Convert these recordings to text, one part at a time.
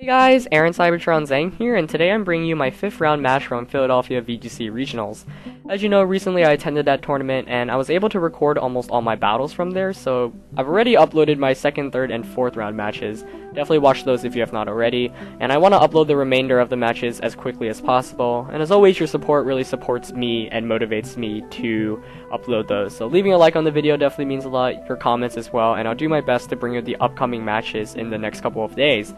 Hey guys, Aaron Cybertron Zhang here, and today I'm bringing you my 5th round match from Philadelphia VGC Regionals. As you know, recently I attended that tournament, and I was able to record almost all my battles from there, so I've already uploaded my 2nd, 3rd, and 4th round matches. Definitely watch those if you have not already, and I want to upload the remainder of the matches as quickly as possible, and as always, your support really supports me and motivates me to upload those. So leaving a like on the video definitely means a lot, your comments as well, and I'll do my best to bring you the upcoming matches in the next couple of days.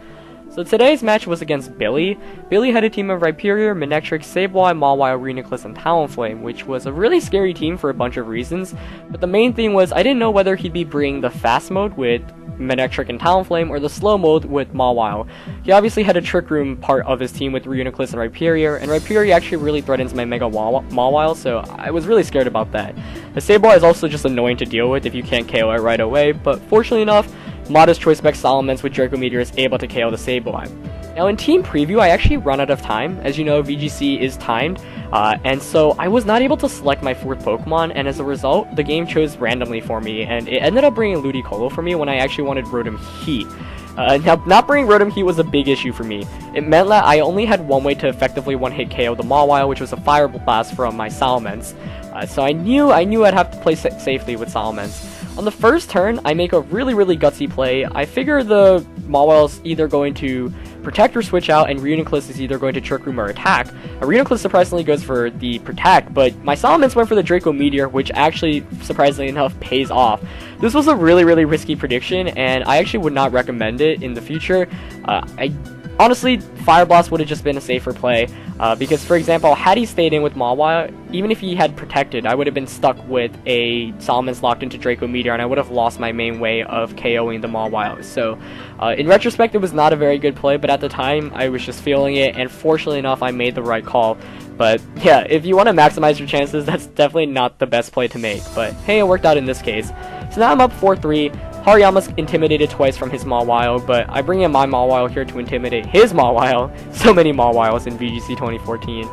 So today's match was against Billy. Billy had a team of Rhyperior, Manectric, Sableye, Mawile, Reuniclus, and Talonflame, which was a really scary team for a bunch of reasons, but the main thing was I didn't know whether he'd be bringing the fast mode with Manectric and Talonflame or the slow mode with Mawile. He obviously had a Trick Room part of his team with Reuniclus and Rhyperior actually really threatens my Mega Mawile, so I was really scared about that. The Sableye is also just annoying to deal with if you can't KO it right away, but fortunately enough, Modest Choice Spec Salamence with Draco Meteor is able to KO the Sableye. Now in Team Preview, I actually run out of time. As you know, VGC is timed, and so I was not able to select my 4th Pokemon, and as a result, the game chose randomly for me, and it ended up bringing Ludicolo for me when I actually wanted Rotom Heat. Now, not bringing Rotom Heat was a big issue for me. It meant that I only had one way to effectively one-hit KO the Mawile, which was a Fire Blast from my Salamence. So I knew I'd have to play safely with Salamence. On the first turn, I make a really gutsy play. I figure the Mawile's either going to Protect or Switch out, and Reuniclus is either going to Trick Room or Attack. Reuniclus surprisingly goes for the Protect, but my Salamence went for the Draco Meteor, which actually, surprisingly enough, pays off. This was a really risky prediction, and I actually would not recommend it in the future. Honestly, Fire Blast would have just been a safer play, because, for example, had he stayed in with Mawile, even if he had protected, I would have been stuck with a Salamence locked into Draco Meteor, and I would have lost my main way of KOing the Mawile. So, in retrospect, it was not a very good play, but at the time, I was just feeling it, and fortunately enough, I made the right call. But, yeah, if you want to maximize your chances, that's definitely not the best play to make, but hey, it worked out in this case. So now I'm up 4-3. Hariyama's intimidated twice from his Mawile, but I bring in my Mawile here to intimidate his Mawile. So many Mawiles in VGC 2014.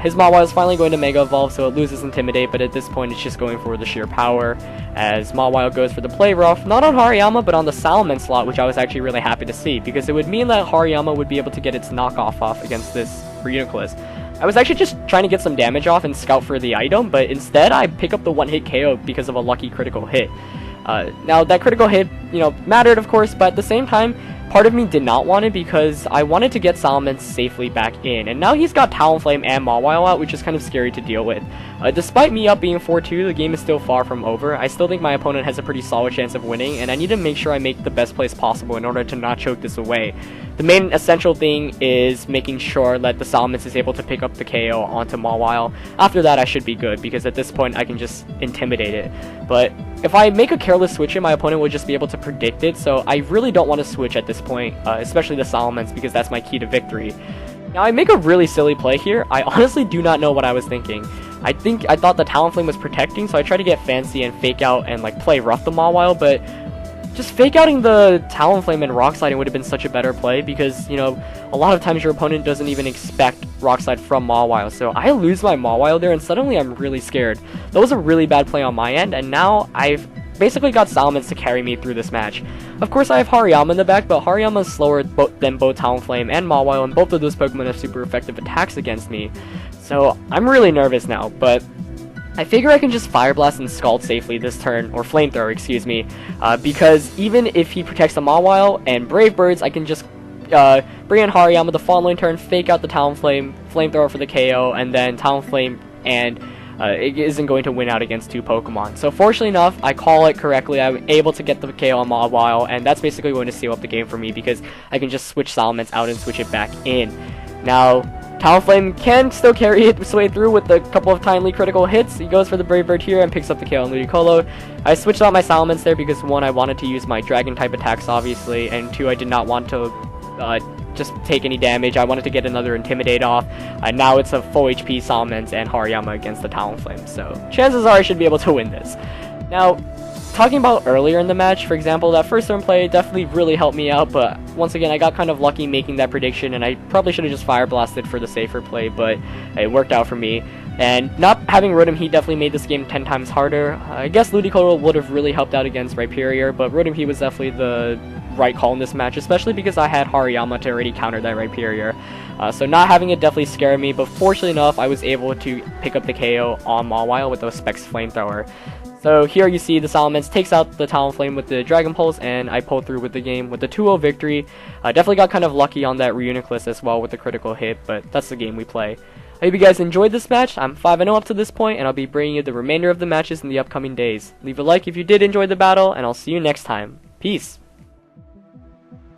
His Mawile is finally going to Mega Evolve, so it loses Intimidate, but at this point it's just going for the sheer power, as Mawile goes for the Play Rough, not on Hariyama, but on the Salamence slot, which I was actually really happy to see, because it would mean that Hariyama would be able to get its knockoff off against this Reuniclus. I was actually just trying to get some damage off and scout for the item, but instead I pick up the one-hit KO because of a lucky critical hit. Now, that critical hit, mattered, of course, but at the same time, part of me did not want it because I wanted to get Salamence safely back in, and now he's got Talonflame and Mawile out, which is kind of scary to deal with. Despite me up being 4-2, the game is still far from over. I still think my opponent has a pretty solid chance of winning, and I need to make sure I make the best plays possible in order to not choke this away. The main essential thing is making sure that the Salamence is able to pick up the KO onto Mawile. After that, I should be good, because at this point, I can just intimidate it. But if I make a careless switch in, my opponent will just be able to predict it, so I really don't want to switch at this point, especially the Salamence, because that's my key to victory. Now, I make a really silly play here. I honestly do not know what I was thinking. I thought the Talonflame was protecting, so I tried to get fancy and fake out and play rough the Mawile, but just fake outing the Talonflame and Rock Sliding would have been such a better play because, a lot of times your opponent doesn't even expect Rock Slide from Mawile. So I lose my Mawile there, and suddenly I'm really scared. That was a really bad play on my end, and now I've basically got Salamence to carry me through this match. Of course, I have Hariyama in the back, but Hariyama is slower than both Talonflame and Mawile, and both of those Pokemon have super effective attacks against me. So I'm really nervous now, but I figure I can just Fire Blast and Scald safely this turn, or Flamethrower, excuse me, because even if he protects the Mawile and Brave Birds, I can just bring in Hariyama the following turn, fake out the Talonflame, Flamethrower for the KO, and then Talonflame, and it isn't going to win out against 2 Pokemon. So fortunately enough, I call it correctly. I'm able to get the KO on Mawile, and that's basically going to seal up the game for me because I can just switch Salamence out and switch it back in. Now, Talonflame can still carry its way through with a couple of timely critical hits. He goes for the Brave Bird here and picks up the KO on Ludicolo. I switched out my Salamence there because 1, I wanted to use my Dragon-type attacks, obviously, and 2, I did not want to just take any damage. I wanted to get another Intimidate off. Now it's a full HP Salamence and Hariyama against the Talonflame, so chances are I should be able to win this. Now, talking about earlier in the match, for example, that first turn play definitely really helped me out, but once again, I got kind of lucky making that prediction, and I probably should have just Fire Blasted for the safer play, but it worked out for me. And not having Rotom Heat definitely made this game 10 times harder. I guess Ludicolo would have really helped out against Rhyperior, but Rotom Heat was definitely the right call in this match, especially because I had Hariyama to already counter that Rhyperior. So not having it definitely scared me, but fortunately enough, I was able to pick up the KO on Mawile with the Specs Flamethrower. So here you see the Salamence takes out the Talonflame with the Dragon Pulse, and I pulled through with the game with the 2-0 victory. Definitely got kind of lucky on that Reuniclus as well with the critical hit, but that's the game we play. I hope you guys enjoyed this match. I'm 5-0 up to this point, and I'll be bringing you the remainder of the matches in the upcoming days. Leave a like if you did enjoy the battle, and I'll see you next time. Peace!